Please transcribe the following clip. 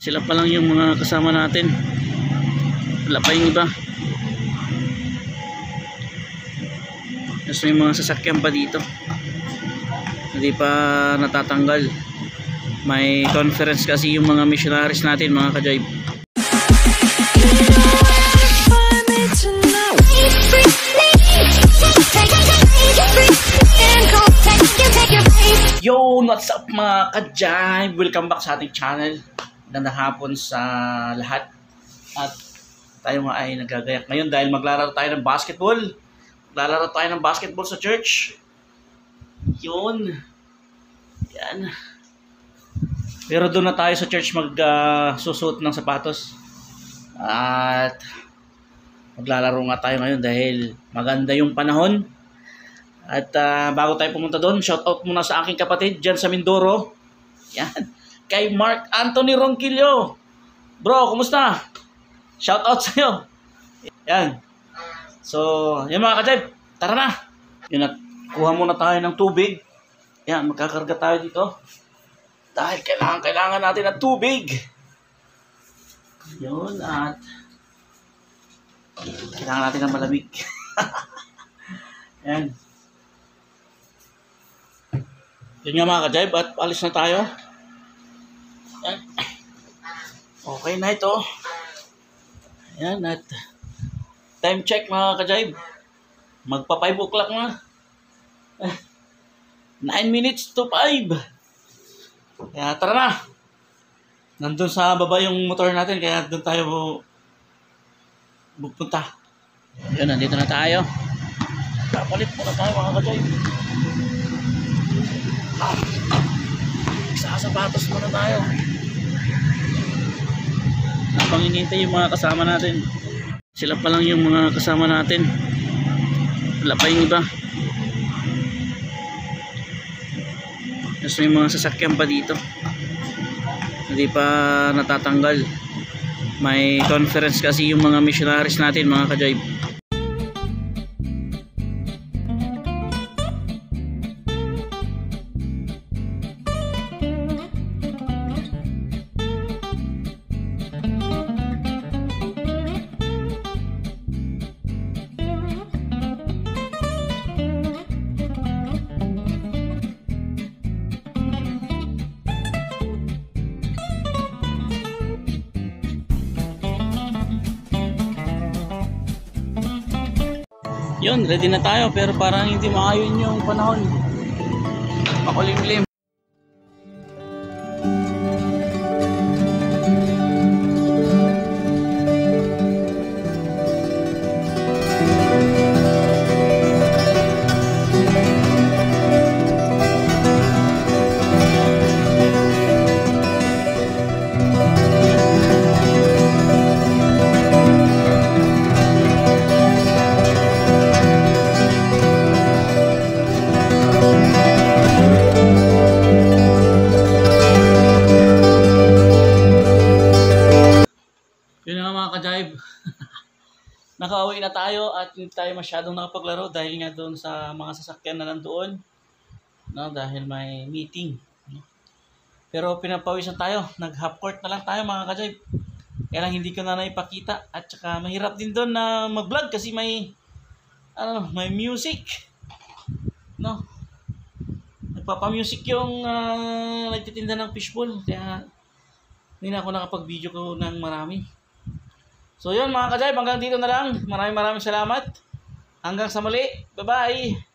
Sila pa lang yung mga kasama natin. Wala pa yung iba. Tapos may mga sasakyan pa dito. Hindi pa natatanggal. May conference kasi yung mga missionaries natin, mga ka-jive. Yo, what's up mga ka-jive? Welcome back sa ating channel. Gandang hapon sa lahat. At tayo nga ay nagagayak ngayon dahil maglalaro tayo ng basketball. Maglalaro tayo ng basketball sa church. Yun. Yan. Pero doon na tayo sa church magsusuot ng sapatos. At maglalaro nga tayo ngayon dahil maganda yung panahon. At bago tayo pumunta doon, shoutout muna sa aking kapatid dyan sa Mindoro. Yan. Kay Mark Anthony Ronquillo. Bro, kumusta? Shoutout sa'yo. Yan. So, yan mga ka-jive. Tara na. Yun at kuha muna tayo ng tubig. Yan, magkakarga tayo dito. Dahil kailangan natin ng tubig. Yun at kailangan natin ng malamig. Yan. Yun nga mga ka-jive at alis na tayo. Yan. Okay na ito. Yan at time check mga ka-jive. Magpa 5 o'clock na. 9 minutes to 5. Kaya tara na. Nandun sa baba yung motor natin kaya doon tayo pupunta. Yun, nandito na tayo. Papalit muna tayo mga ka-jive. Sasapatos muna tayo. Habang hinihintay yung mga kasama natin. Sila pa lang yung mga kasama natin. Wala pa yung iba. Tapos may mga sasakyan pa dito. Hindi pa natatanggal. May conference kasi yung mga missionaries natin, mga ka-jive. Yun, ready na tayo pero parang hindi maayon yung panahon. Makulimlim. Nakauwi na tayo at hindi tayo masyadong nakapaglaro dahil nga doon sa mga sasakyan na nandoon, no, dahil may meeting, no? Pero pinapawisan tayo, nag half court na lang tayo mga ka-jive. Kaya lang hindi ko na naipakita at saka mahirap din doon na mag-vlog kasi may music, no? Nagpapa-music yung nagtitinda ng fishbowl kaya hindi na ako nakapag-video ko ng marami. So yun mga ka-jive, hanggang dito na lang. Maraming salamat. Hanggang sa muli. Bye-bye.